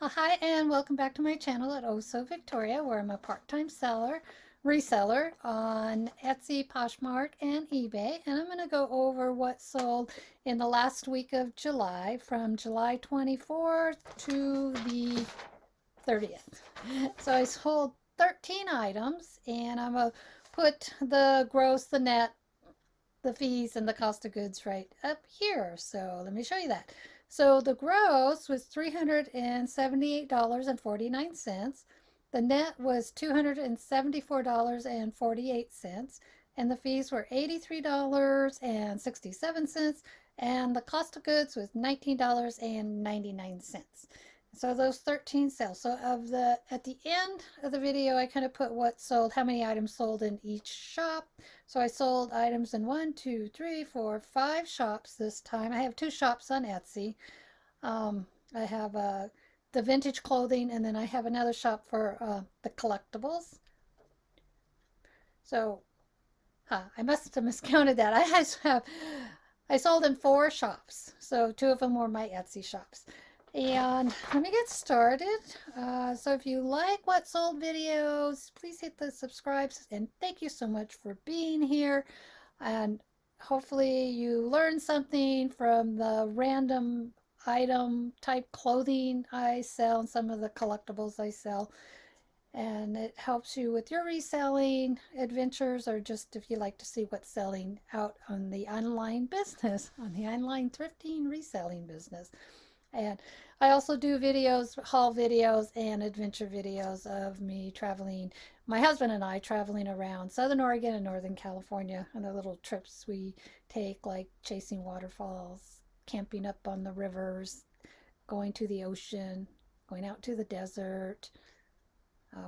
Hi, and welcome back to my channel at Oh So Victoria, where I'm a part-time reseller on Etsy, Poshmark, and eBay. And I'm going to go over what sold in the last week of July, from July 24th to the 30th. So I sold 13 items, and I'm going to put the gross, the net, the fees and the cost of goods right up here. So let me show you that. So the gross was $378.49. The net was $274.48. And the fees were $83.67. And the cost of goods was $19.99. So those 13 sales. So at the end of the video, I kind of put what sold, how many items sold in each shop. So I sold items in 5 shops this time. I have 2 shops on Etsy. I have the vintage clothing, and then I have another shop for the collectibles. So I must have miscounted that. I sold in 4 shops. So 2 of them were my Etsy shops. And let me get started. So if you like what sold videos, please hit the subscribe, and thank you so much for being here. And hopefully you learned something from the random item type clothing I sell and some of the collectibles I sell. And it helps you with your reselling adventures, or just if you like to see what's selling out on the online business, on the online thrifting reselling business. And I also do videos, haul videos, and adventure videos of me traveling, my husband and I traveling around Southern Oregon and Northern California, and the little trips we take, like chasing waterfalls, camping up on the rivers, going to the ocean, going out to the desert,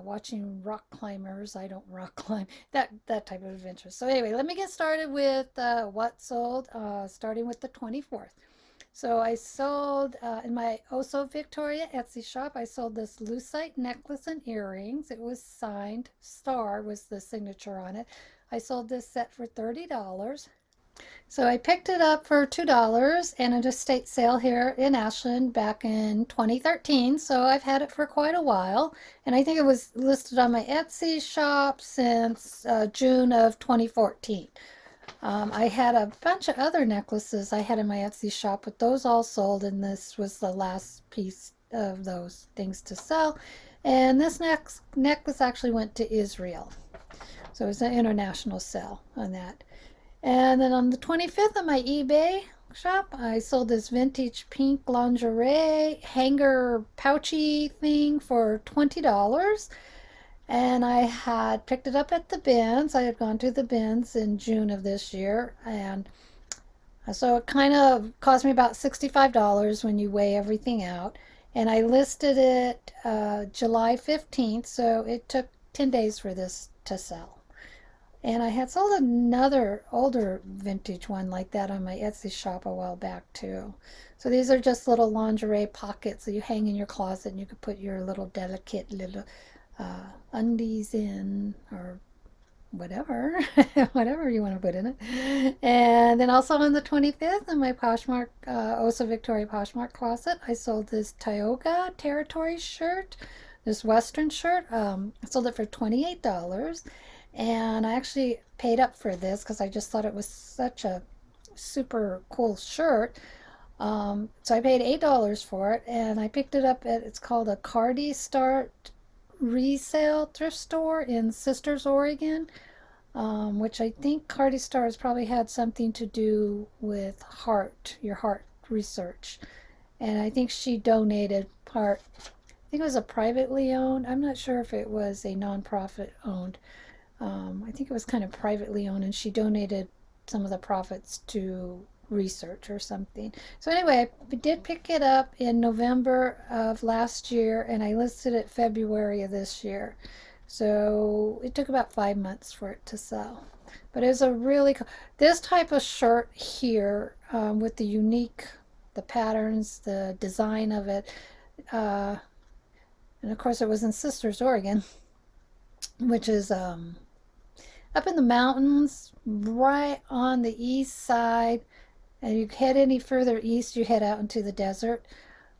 watching rock climbers. I don't rock climb, that type of adventure. So anyway, let me get started with what sold, starting with the 24th. So I sold in my Oso Victoria Etsy shop, I sold this Lucite necklace and earrings. It was signed. Star was the signature on it. I sold this set for $30. So I picked it up for $2 in an estate sale here in Ashland back in 2013. So I've had it for quite a while. And I think it was listed on my Etsy shop since June of 2014. I had a bunch of other necklaces I had in my Etsy shop, but those all sold, and this was the last piece of those things to sell. And this next necklace actually went to Israel. So it was an international sale on that. And then on the 25th on my eBay shop, I sold this vintage pink lingerie hanger pouchy thing for $20. And I had picked it up at the bins. I had gone to the bins in June of this year. And so it kind of cost me about $65 when you weigh everything out. And I listed it July 15th, so it took 10 days for this to sell. And I had sold another older vintage one like that on my Etsy shop a while back too. So these are just little lingerie pockets that you hang in your closet, and you could put your little delicate little undies in, or whatever, whatever you want to put in it. And then also on the 25th, in my Poshmark, Osa Victoria Poshmark closet, I sold this Tioga Territory shirt, this Western shirt. I sold it for $28. And I actually paid up for this because I just thought it was such a super cool shirt. So I paid $8 for it, and I picked it up at, it's called a Cardi Start resale thrift store in Sisters, Oregon, which I think Cardi Star has probably had something to do with your heart research. And I think she donated part, I think it was a privately owned, I'm not sure if it was a nonprofit owned. I think it was kind of privately owned, and she donated some of the profits to research or something. So anyway, I did pick it up in November of last year, and I listed it February of this year. So it took about 5 months for it to sell. But it was a really this type of shirt here, with the patterns, the design of it, uh, and of course it was in Sisters, Oregon, which is up in the mountains, right on the east side. And you head any further east, you head out into the desert.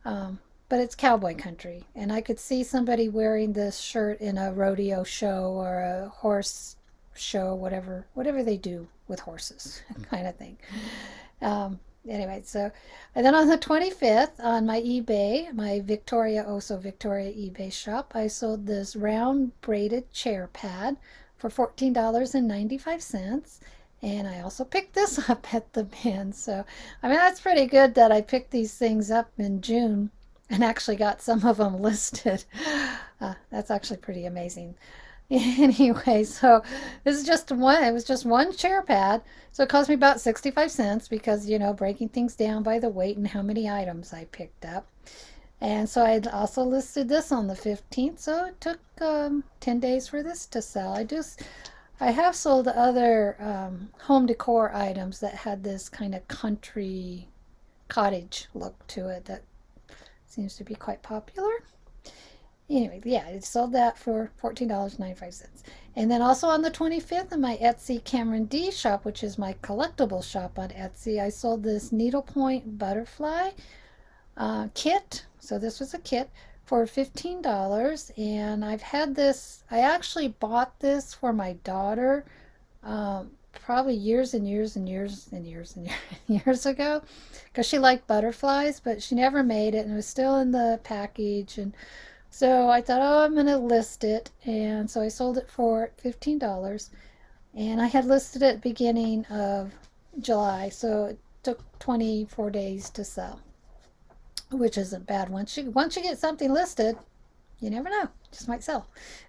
But but it's cowboy country. And I could see somebody wearing this shirt in a rodeo show or a horse show, whatever they do with horses, kind of thing. Anyway, so and then on the 25th on my eBay, my Victoria eBay shop, I sold this round braided chair pad for $14.95. And I also picked this up at the bin. So, I mean, that's pretty good that I picked these things up in June and actually got some of them listed. That's actually pretty amazing. Anyway, so this is just one, it was just one chair pad. So it cost me about 65 cents because, breaking things down by the weight and how many items I picked up. And so I also listed this on the 15th. So it took 10 days for this to sell. I have sold other home decor items that had this kind of country cottage look to it that seems to be quite popular. Anyway, yeah, I sold that for $14.95. And then also on the 25th in my Etsy Cameron D shop, which is my collectible shop on Etsy, I sold this needlepoint butterfly kit. So this was a kit for $15. And I've had this, I actually bought this for my daughter probably years and years and years and years and years ago because she liked butterflies, but she never made it and it was still in the package. And so I thought, oh, I'm going to list it. And so I sold it for $15. And I had listed it beginning of July. So it took 24 days to sell, which isn't bad. Once you get something listed, you never know. It just might sell.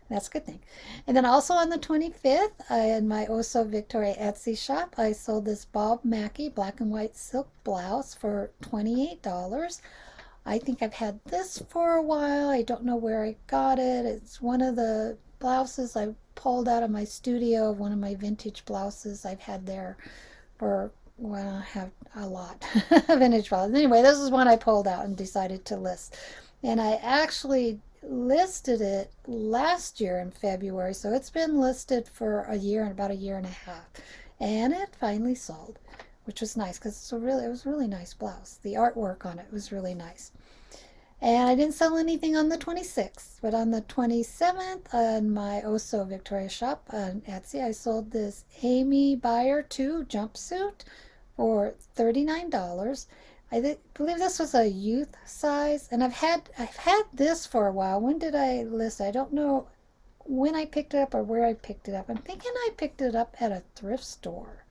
That's a good thing. And then also on the 25th, in my Oso Victoria Etsy shop, I sold this Bob Mackie black and white silk blouse for $28. I think I've had this for a while. I don't know where I got it. It's one of the blouses I pulled out of my studio, one of my vintage blouses I've had there for, well, I have a lot of vintage blouses. Anyway, this is one I pulled out and decided to list. And I actually listed it last year in February, so it's been listed for a year and about a year and a half. And it finally sold, which was nice because it was a really nice blouse. The artwork on it was really nice. And I didn't sell anything on the 26th, but on the 27th on my Oso Victoria shop on Etsy, I sold this Amy Buyer 2 jumpsuit for $39. I believe this was a youth size, and I've had this for a while. When did I list? I don't know when I picked it up or where I picked it up. I'm thinking I picked it up at a thrift store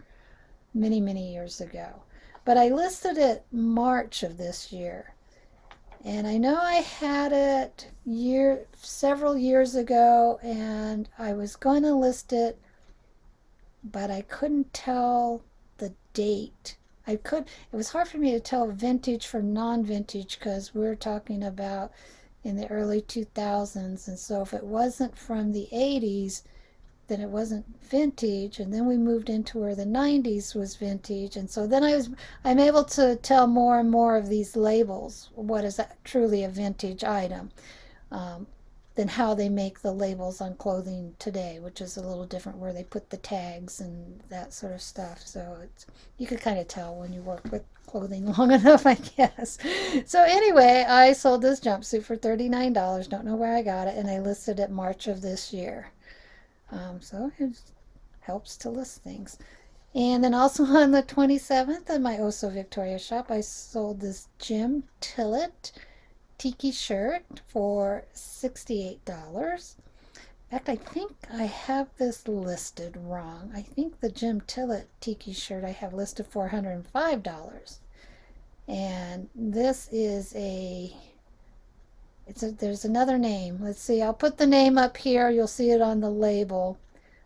many, many years ago. But I listed it March of this year. And I know I had it several years ago, and I was going to list it, but I couldn't tell the date. It was hard for me to tell vintage from non-vintage because we're talking about in the early 2000s, and so if it wasn't from the 80s, then it wasn't vintage, and then we moved into where the 90s was vintage, and so then I'm able to tell more and more of these labels what is truly a vintage item than how they make the labels on clothing today, which is a little different where they put the tags and that sort of stuff. So you could kind of tell when you work with clothing long enough, I guess. So anyway, I sold this jumpsuit for $39. Don't know where I got it, and I listed it March of this year. So it helps to list things. And then also on the 27th in my Oso Victoria shop, I sold this Jim Tillett Tiki shirt for $68. In fact, I think I have this listed wrong. I think the Jim Tillett Tiki shirt I have listed for $105. And this is there's another name. Let's see, I'll put the name up here. You'll see it on the label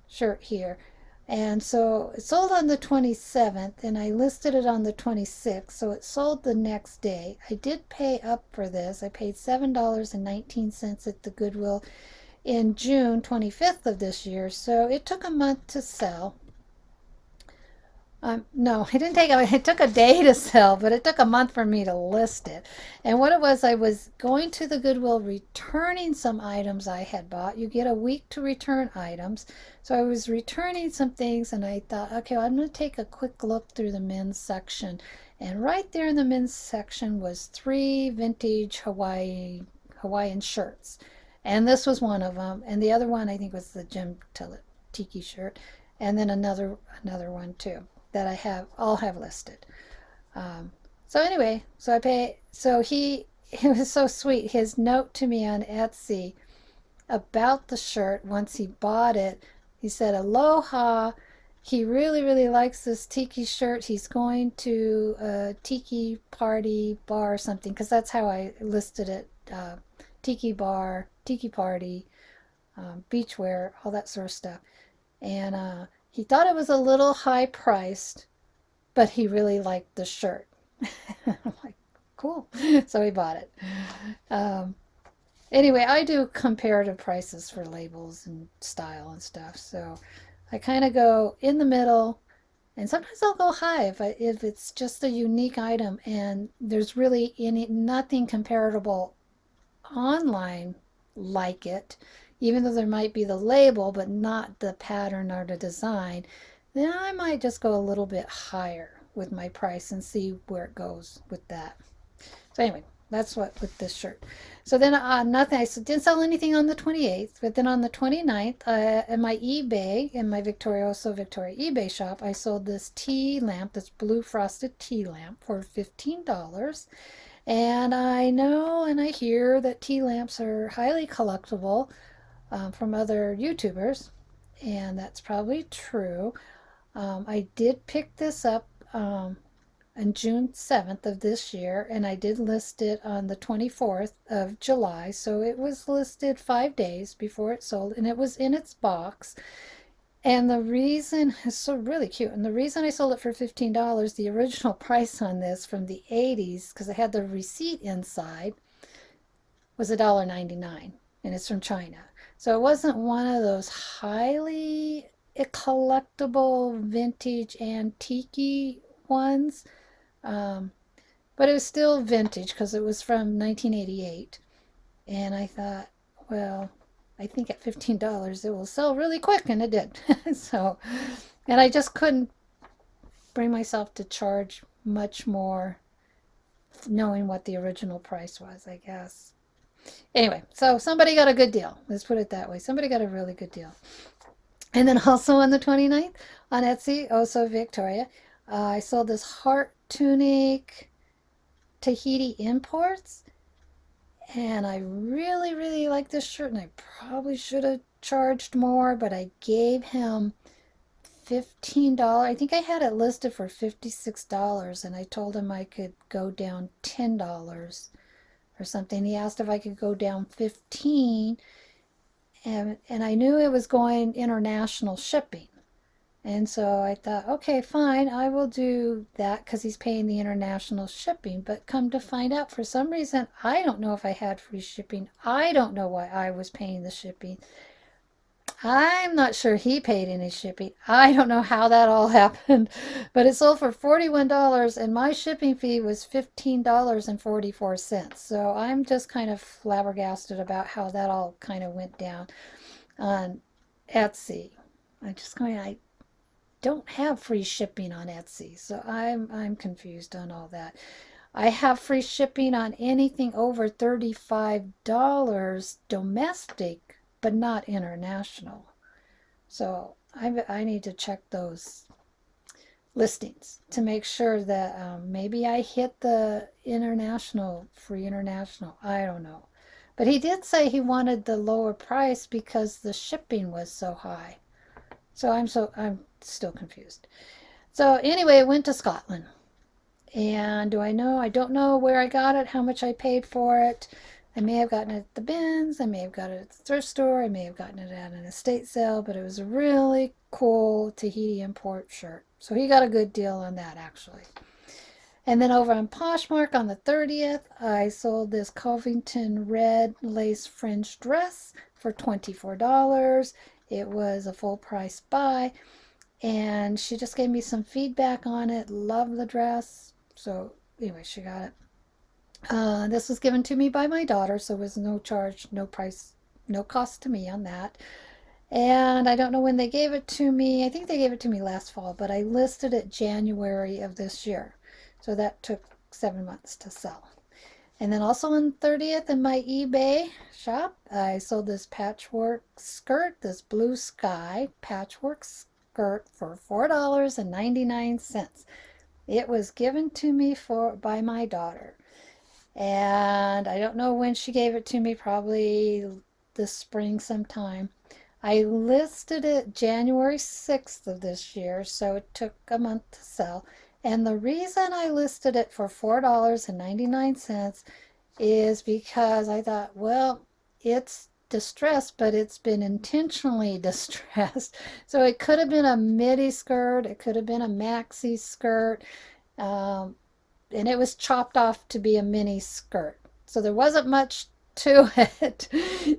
shirt here. And so it sold on the 27th, and I listed it on the 26th, so it sold the next day. I did pay up for this. I paid $7.19 at the Goodwill in June 25th of this year, so it took a month to sell. No, it didn't take, it took a day to sell, but it took a month for me to list it. And what it was, I was going to the Goodwill returning some items I had bought. You get a week to return items. So I was returning some things and I thought, okay, well, I'm going to take a quick look through the men's section. And right there in the men's section was 3 vintage Hawaiian shirts. And this was one of them. And the other one I think was the Jim Tillett Tiki shirt. And then another one too that I have all have listed. Um, so anyway, so I pay. So he it was so sweet. His note to me on Etsy about the shirt once he bought it. He said, "Aloha." He really likes this tiki shirt. He's going to a tiki party bar or something because that's how I listed it. Tiki bar, tiki party, beachwear, all that sort of stuff. And he thought it was a little high priced, but he really liked the shirt. I'm like, cool. So he bought it. Um, anyway, I do comparative prices for labels and style and stuff. So I kind of go in the middle, and sometimes I'll go high if it's just a unique item and there's really nothing comparable online like it, even though there might be the label but not the pattern or the design, then I might just go a little bit higher with my price and see where it goes with that. So anyway, that's what with this shirt. So then nothing. I didn't sell anything on the 28th, but then on the 29th, in my eBay, in my Victoria eBay shop, I sold this tea lamp, this blue frosted tea lamp for $15. And I know and I hear that tea lamps are highly collectible from other YouTubers, and that's probably true. I did pick this up on June 7th of this year, and I did list it on the 24th of July. So it was listed 5 days before it sold, and it was in its box. And the reason is so really cute. And the reason I sold it for $15, the original price on this from the 80s, because I had the receipt inside, was $1.99, and it's from China. So it wasn't one of those highly collectible vintage antique ones. Um, but it was still vintage because it was from 1988. And I thought, well, I think at $15 it will sell really quick, and it did. So, and I just couldn't bring myself to charge much more knowing what the original price was, I guess. Anyway, so somebody got a good deal. Let's put it that way. Somebody got a really good deal. And then also on the 29th on Etsy, also Victoria, I sold this heart tunic Tahiti imports. And I really like this shirt, and I probably should have charged more, but I gave him $15. I think I had it listed for $56, and I told him I could go down $10 or something. He asked if I could go down 15, and I knew it was going international shipping. And so I thought, okay, fine, I will do that because he's paying the international shipping. But come to find out, for some reason, I don't know if I had free shipping. I don't know why I was paying the shipping. I'm not sure he paid any shipping. I don't know how that all happened. But it sold for $41, and my shipping fee was $15.44. So I'm just kind of flabbergasted about how that all kind of went down on Etsy. I don't have free shipping on Etsy, so I'm confused on all that. I have free shipping on anything over $35 domestic, but not international. So I need to check those listings to make sure that maybe I hit the international, free international. I don't know. But he did say he wanted the lower price because the shipping was so high. So I'm still confused. So anyway, I went to Scotland. And do I know? I don't know where I got it, how much I paid for it. I may have gotten it at the bins. I may have got it at the thrift store. I may have gotten it at an estate sale, but it was a really cool Tahiti import shirt. So he got a good deal on that, actually. And then over on Poshmark on the 30th, I sold this Covington red lace fringe dress for $24. It was a full price buy. and she just gave me some feedback on it. Love the dress. So anyway, she got it. This was given to me by my daughter, so it was no charge, no price, no cost to me on that. And I don't know when they gave it to me. I think they gave it to me last fall, but I listed it January of this year. So that took 7 months to sell. And then also on 30th in my eBay shop, I sold this patchwork skirt, this blue sky patchwork skirt for $4.99. It was given to me by my daughter. And I don't know when she gave it to me, probably this spring sometime. I listed it January 6th of this year, so it took a month to sell. And the reason I listed it for $4.99 is because I thought, well, it's distressed, but it's been intentionally distressed. So it could have been a midi skirt, it could have been a maxi skirt, um, and it was chopped off to be a mini skirt. So there wasn't much to it.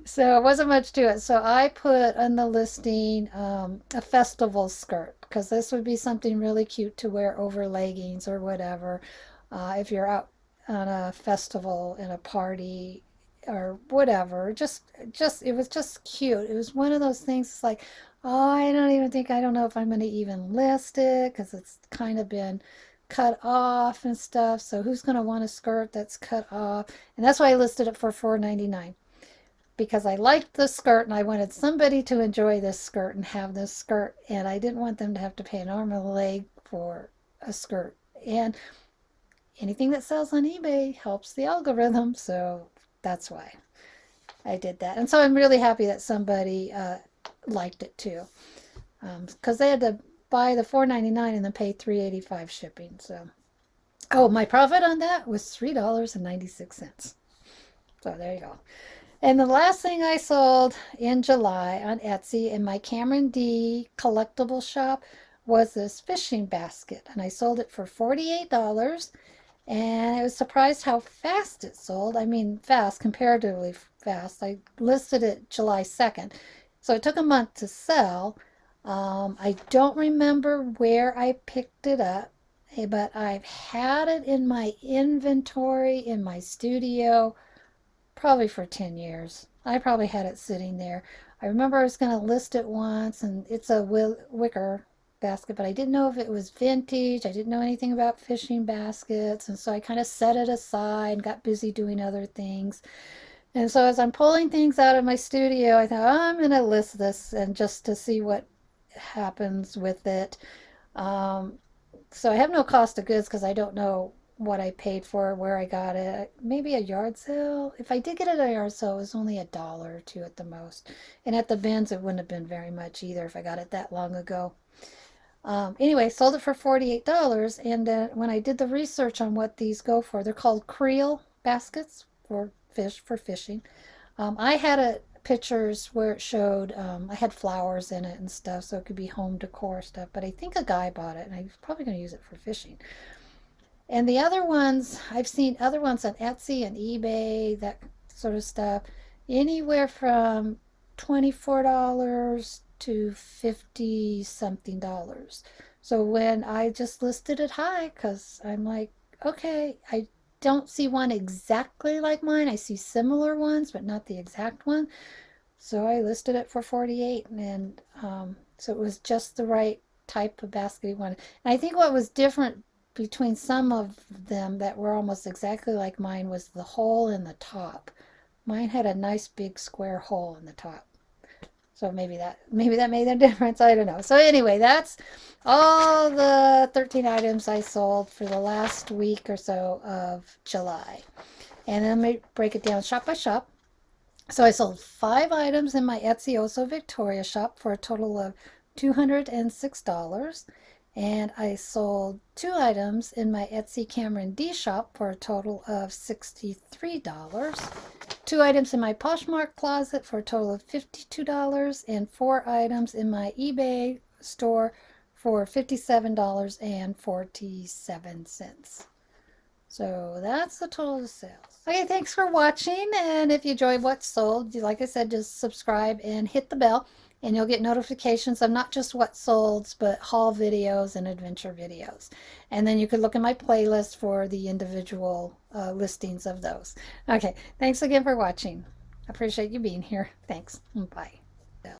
So it wasn't much to it. So I put on the listing a festival skirt because this would be something really cute to wear over leggings or whatever. If you're out on a festival in a party or whatever, just it was just cute. It was one of those things. It's like, oh, I don't know if I'm going to even list it because it's kind of been cut off and stuff. So who's going to want a skirt that's cut off? And that's why I listed it for $4.99 because I liked the skirt and I wanted somebody to enjoy this skirt and have this skirt, and I didn't want them to have to pay an arm and a leg for a skirt. And anything that sells on eBay helps the algorithm, so that's why I did that. And so I'm really happy that somebody liked it too, because they had to buy the $4.99 and then pay $3.85 shipping. So, oh, my profit on that was $3.96. So there you go. And the last thing I sold in July on Etsy in my Cameron D collectible shop was this fishing basket, and I sold it for $48. And I was surprised how fast it sold. I mean, fast, comparatively fast. I listed it July 2nd, so it took a month to sell. I don't remember where I picked it up, but I've had it in my inventory in my studio probably for 10 years. I probably had it sitting there. I remember I was going to list it once, and it's a wicker basket, but I didn't know if it was vintage. I didn't know anything about fishing baskets, and so I kind of set it aside and got busy doing other things. And so as I'm pulling things out of my studio, I thought, oh, I'm going to list this and just to see what happens with it. Um, so I have no cost of goods because I don't know what I paid for it, where I got it. Maybe a yard sale. If I did get it at a yard sale, it was only $1 or $2 at the most. And at the bins, it wouldn't have been very much either if I got it that long ago. Anyway, sold it for $48. And when I did the research on what these go for, they're called creel baskets for fishing. I had pictures where it showed I had flowers in it and stuff, so it could be home decor stuff. But I think a guy bought it, and I'm probably going to use it for fishing. And the other ones, I've seen other ones on Etsy and eBay, that sort of stuff, anywhere from $24 to 50 something dollars. So when I just listed it high, because I'm like, okay, I don't see one exactly like mine. I see similar ones, but not the exact one. So I listed it for 48, and so it was just the right type of basket he wanted. And I think what was different between some of them that were almost exactly like mine was the hole in the top. Mine had a nice big square hole in the top. So maybe that made a difference. I don't know. So anyway, that's all the 13 items I sold for the last week or so of July. And then let me break it down shop by shop. So I sold 5 items in my Etsy Oso Victoria shop for a total of $206. And I sold 2 items in my Etsy Cameron D shop for a total of $63. 2 items in my Poshmark closet for a total of $52, and 4 items in my eBay store for $57.47. So that's the total of sales. Okay, thanks for watching, and if you enjoyed what sold, like I said, just subscribe and hit the bell. and you'll get notifications of not just what solds, but haul videos and adventure videos. And then you could look in my playlist for the individual listings of those. Okay, thanks again for watching. I appreciate you being here. Thanks. Bye.